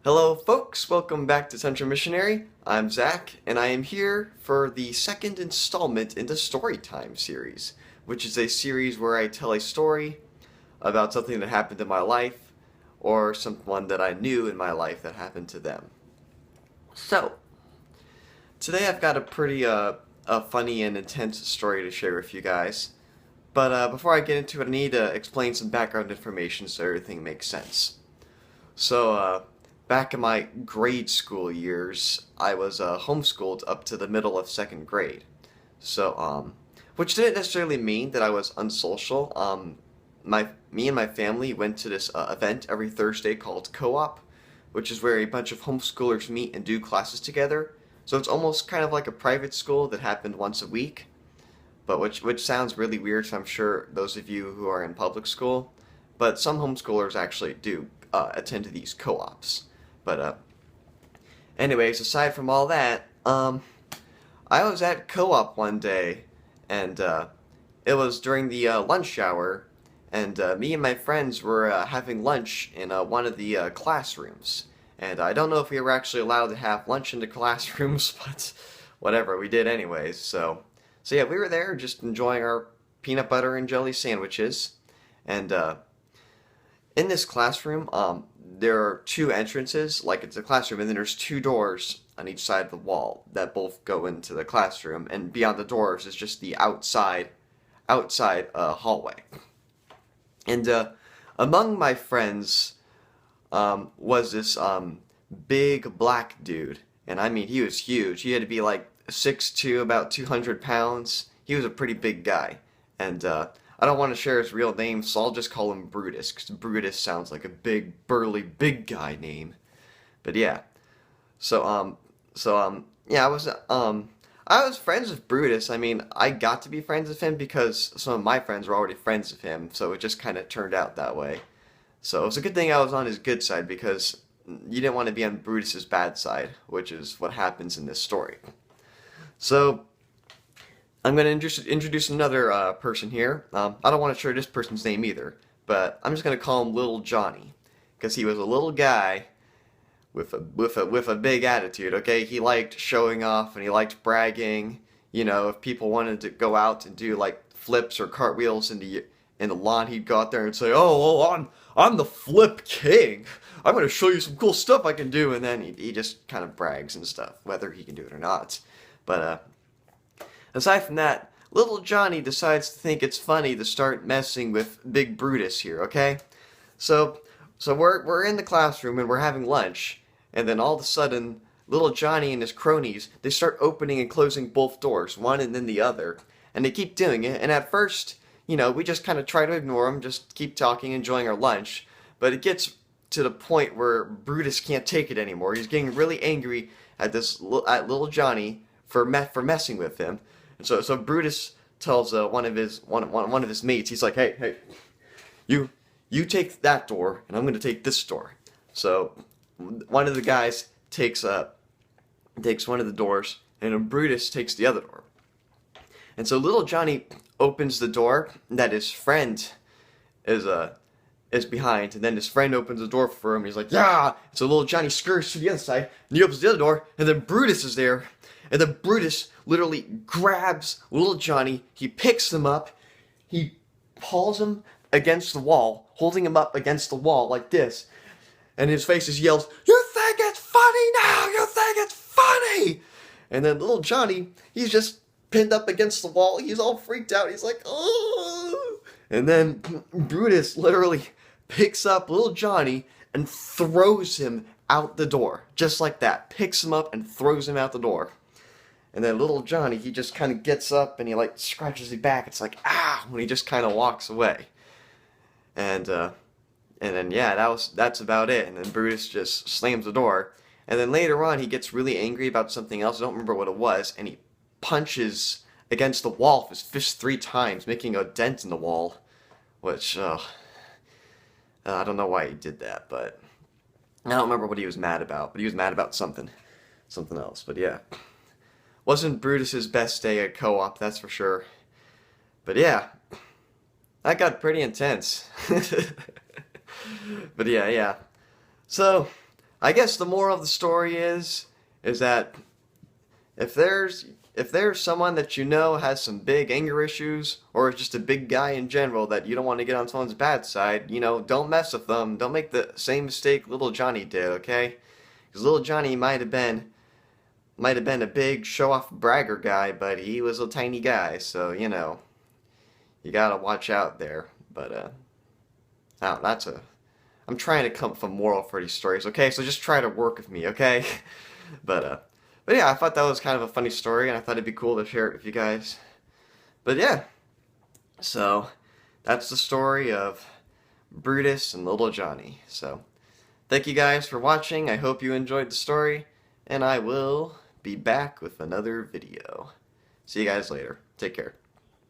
Hello folks, welcome back to Central Missionary. I'm Zach, and I am here for the second installment in the Storytime series, which is a series where I tell a story about something that happened in my life, or someone that I knew in my life that happened to them. So, today I've got a pretty a funny and intense story to share with you guys. But before I get into it, I need to explain some background information so everything makes sense. So, back in my grade school years, I was homeschooled up to the middle of second grade. So, which didn't necessarily mean that I was unsocial. Me and my family went to this event every Thursday called Co-op, which is where a bunch of homeschoolers meet and do classes together. So it's almost kind of like a private school that happened once a week, but which sounds really weird. So I'm sure those of you who are in public school, but some homeschoolers actually do attend to these co-ops. But anyways, aside from all that, I was at co-op one day, and it was during the lunch hour, and me and my friends were having lunch in one of the classrooms. And I don't know if we were actually allowed to have lunch in the classrooms, but whatever, we did anyways. So yeah, we were there just enjoying our peanut butter and jelly sandwiches, and in this classroom, there are two entrances, like it's a classroom, and then there's two doors on each side of the wall that both go into the classroom, and beyond the doors is just the outside hallway. And among my friends was this big black dude, and I mean he was huge. He had to be like 6'2", about 200 pounds. He was a pretty big guy, and I don't want to share his real name, so I'll just call him Brutus, because Brutus sounds like a big, burly, big guy name. But yeah, yeah, I was friends with Brutus. I mean, I got to be friends with him because some of my friends were already friends with him, so it just kind of turned out that way. So it was a good thing I was on his good side because you didn't want to be on Brutus's bad side, which is what happens in this story. So I'm going to introduce another person here. I don't want to share this person's name either, but I'm just going to call him Little Johnny because he was a little guy with a big attitude. Okay, he liked showing off and he liked bragging. You know, if people wanted to go out and do like flips or cartwheels in the lawn, he'd go out there and say, "Oh, I'm the flip king. I'm going to show you some cool stuff I can do." And then he just kind of brags and stuff, whether he can do it or not. But aside from that, little Johnny decides to think it's funny to start messing with Big Brutus here, okay? So we're in the classroom and we're having lunch, and then all of a sudden, little Johnny and his cronies, they start opening and closing both doors, one and then the other. And they keep doing it, and at first, you know, we just kind of try to ignore them, just keep talking, enjoying our lunch. But it gets to the point where Brutus can't take it anymore. He's getting really angry at at little Johnny for messing with him. So Brutus tells one of his mates. He's like, "Hey, you take that door, and I'm going to take this door." So one of the guys takes one of the doors, and Brutus takes the other door. And so little Johnny opens the door that his friend is behind, and then his friend opens the door for him. He's like, "Yeah!" So little Johnny scurries to the other side, and he opens the other door, and then Brutus is there. And then Brutus literally grabs little Johnny, he picks him up, he pulls him against the wall, holding him up against the wall like this, and his face just yells, "You think it's funny now? You think it's funny?" And then little Johnny, he's just pinned up against the wall, he's all freaked out, he's like, "Oh!" And then Brutus literally picks up little Johnny and throws him out the door, just like that, picks him up and throws him out the door. And then little Johnny, he just kind of gets up and he like scratches his back. It's like, "Ah!" when he just kind of walks away. And then yeah, that's about it. And then Brutus just slams the door. And then later on, he gets really angry about something else. I don't remember what it was. And he punches against the wall with his fist 3 times, making a dent in the wall. Which I don't know why he did that, but I don't remember what he was mad about. But he was mad about something else. But yeah. Wasn't Brutus's best day at co-op, that's for sure. But yeah, that got pretty intense. But yeah. So, I guess the moral of the story is that if there's someone that you know has some big anger issues, or is just a big guy in general that you don't want to get on someone's bad side, don't mess with them. Don't make the same mistake little Johnny did, okay? Because little Johnny might have been a big show-off bragger guy, but he was a tiny guy, so you gotta watch out there. But now I'm trying to come up with a moral for these stories, okay? So just try to work with me, okay? But but yeah, I thought that was kind of a funny story, and I thought it'd be cool to share it with you guys. But yeah, so that's the story of Brutus and Little Johnny. So thank you guys for watching. I hope you enjoyed the story, and I will be back with another video. See you guys later. Take care.